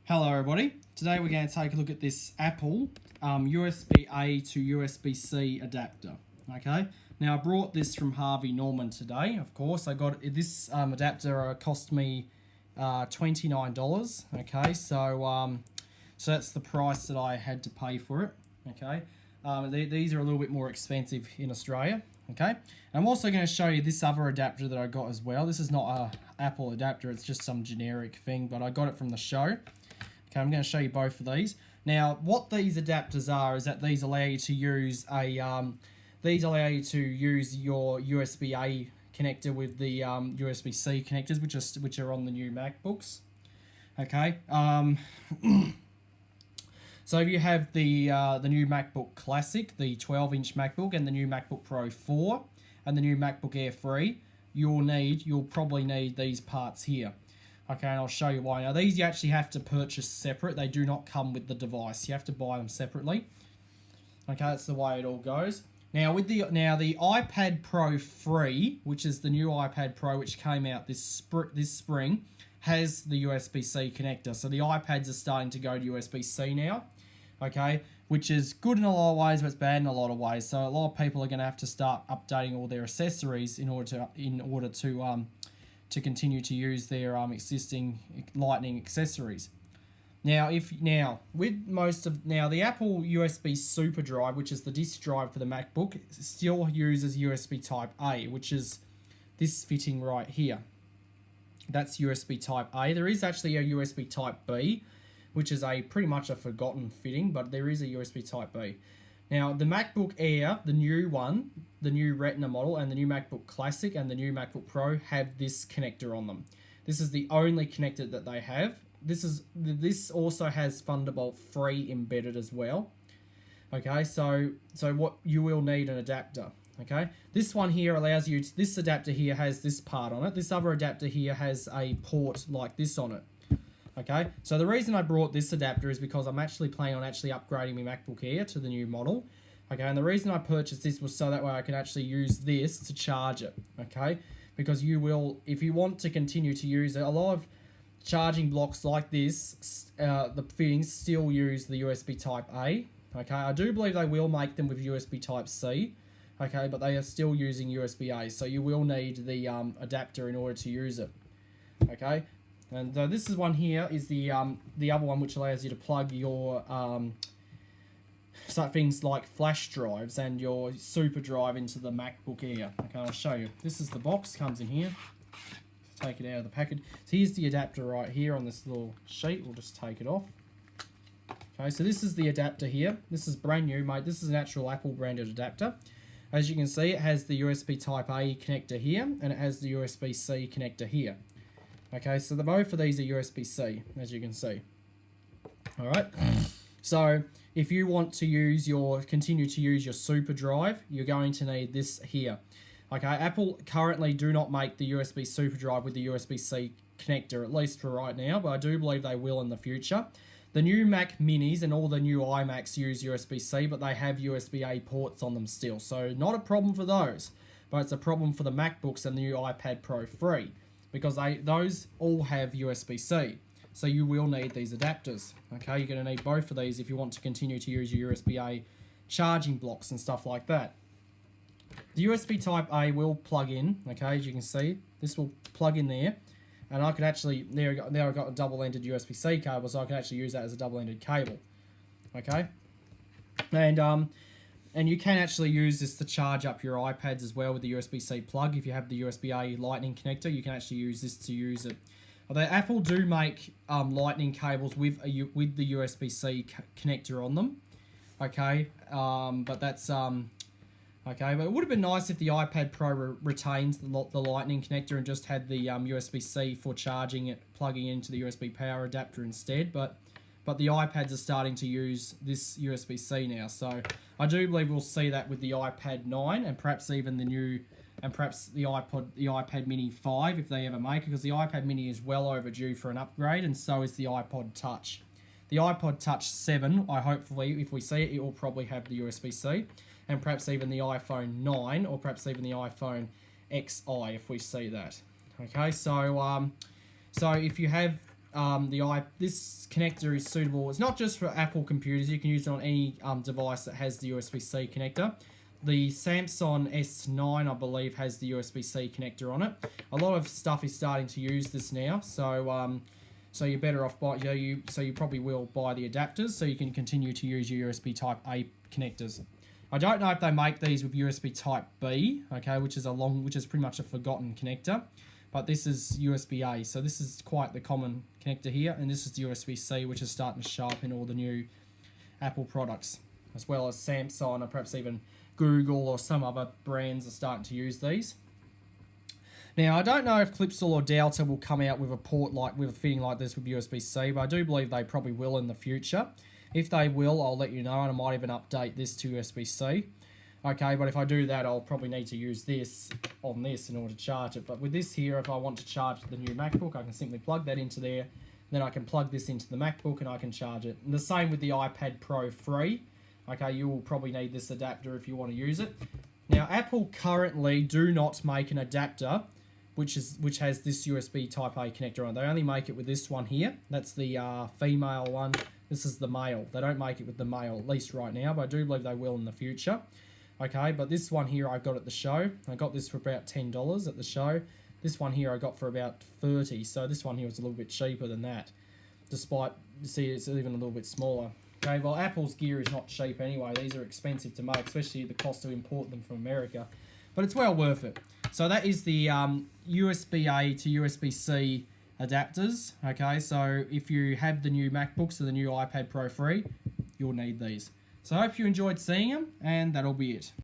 Hello everybody. Today we're going to take a look at this Apple USB-A to USB-C adapter. Okay. Now I brought this from Harvey Norman today. Of course, I got this adapter cost me $29. Okay, so that's the price that I had to pay for it. Okay. These are a little bit more expensive in Australia. Okay. I'm also going to show you this other adapter that I got as well. This is not a Apple adapter. It's just some generic thing, but I got it from the show. Okay, I'm going to show you both of these. Now, what these adapters are is that these allow you to use your USB-A connector with the USB-C connectors, which are on the new MacBooks. Okay. So if you have the new MacBook Classic, the 12-inch MacBook, and the new MacBook Pro 4, and the new MacBook Air 3, you'll probably need these parts here. Okay, and I'll show you why. Now, these you actually have to purchase separate. They do not come with the device. You have to buy them separately. Okay, that's the way it all goes. Now, the iPad Pro 3, which is the new iPad Pro, which came out this spring, has the USB-C connector. So the iPads are starting to go to USB-C now. Okay, which is good in a lot of ways, but it's bad in a lot of ways. So a lot of people are going to have to start updating all their accessories in order to continue to use their existing Lightning accessories. Now, with the Apple USB Super Drive, which is the disk drive for the MacBook, still uses USB Type A, which is this fitting right here. That's USB Type A. There is actually a USB Type B, which is pretty much a forgotten fitting, but there is a USB Type B. Now, the MacBook Air, the new one, the new Retina model, and the new MacBook Classic and the new MacBook Pro have this connector on them. This is the only connector that they have. This also has Thunderbolt 3 embedded as well. Okay, so what you will need an adapter. Okay, this one here allows you. This adapter here has this part on it. This other adapter here has a port like this on it. Okay, so the reason I brought this adapter is because I'm actually planning on upgrading my MacBook Air to the new model. Okay, and the reason I purchased this was so that way I can actually use this to charge it. Okay, because you will, if you want to continue to use it, a lot of charging blocks like this, the fittings still use the USB Type A. Okay, I do believe they will make them with USB Type C. Okay, but they are still using USB A, so you will need the adapter in order to use it. Okay. And this is one here is the other one, which allows you to plug your things like flash drives and your super drive into the MacBook Air. Okay, I'll show you. This is the box, comes in here. Take it out of the package. So here's the adapter right here on this little sheet. We'll just take it off. Okay, so this is the adapter here. This is brand new, mate. This is an actual Apple branded adapter. As you can see, it has the USB Type A connector here, and it has the USB-C connector here. Okay, so both of these are USB-C, as you can see. All right. So if you want to continue to use your super drive, you're going to need this here. Okay, Apple currently do not make the USB super drive with the USB-C connector, at least for right now, but I do believe they will in the future. The new Mac Minis and all the new iMacs use USB-C, but they have USB-A ports on them still, so not a problem for those. But it's a problem for the MacBooks and the new iPad Pro 3. Because those all have USB-C. So you will need these adapters. Okay, you're going to need both of these if you want to continue to use your USB-A charging blocks and stuff like that. The USB Type A will plug in, okay, as you can see. This will plug in there. And I could actually, there I've got a double-ended USB-C cable, so I can actually use that as a double-ended cable. Okay? And you can actually use this to charge up your iPads as well with the USB-C plug. If you have the USB-A Lightning connector, you can actually use this to use it. Although Apple do make Lightning cables with the USB-C connector on them. Okay, but that's okay. But it would have been nice if the iPad Pro retains the Lightning connector and just had the USB-C for charging it, plugging into the USB power adapter instead. But the iPads are starting to use this USB-C now, so I do believe we'll see that with the iPad 9 and perhaps even the iPad Mini 5 if they ever make it, because the iPad Mini is well overdue for an upgrade, and so is the iPod Touch. The iPod Touch 7, hopefully, if we see it, it will probably have the USB-C, and perhaps even the iPhone 9 or perhaps even the iPhone XI if we see that. Okay, so if you have this connector is suitable. It's not just for Apple computers. You can use it on any device that has the USB-C connector. The Samsung S9, I believe, has the USB-C connector on it. A lot of stuff is starting to use this now, so so you're better off by so you probably will buy the adapters so you can continue to use your USB Type A connectors. I don't know if they make these with USB Type B, okay, which is pretty much a forgotten connector. But this is USB-A, so this is quite the common connector here, and this is the USB-C, which is starting to show up in all the new Apple products, as well as Samsung, or perhaps even Google or some other brands are starting to use these. Now, I don't know if Clipsal or Delta will come out with a port with a fitting like this with USB-C, but I do believe they probably will in the future. If they will, I'll let you know, and I might even update this to USB-C. Okay, but if I do that, I'll probably need to use this on this in order to charge it. But with this here, if I want to charge the new MacBook, I can simply plug that into there. Then I can plug this into the MacBook and I can charge it. And the same with the iPad Pro 3. Okay, you will probably need this adapter if you want to use it. Now, Apple currently do not make an adapter which has this USB Type A connector on it. They only make it with this one here. That's the female one. This is the male. They don't make it with the male, at least right now, but I do believe they will in the future. Okay, but this one here I got at the show. I got this for about $10 at the show. This one here I got for about $30, so this one here was a little bit cheaper than that. Despite, you see, it's even a little bit smaller. Okay, well, Apple's gear is not cheap anyway. These are expensive to make, especially the cost to import them from America. But it's well worth it. So that is the USB-A to USB-C adapters. Okay, so if you have the new MacBooks or the new iPad Pro 3, you'll need these. So I hope you enjoyed seeing them, and that'll be it.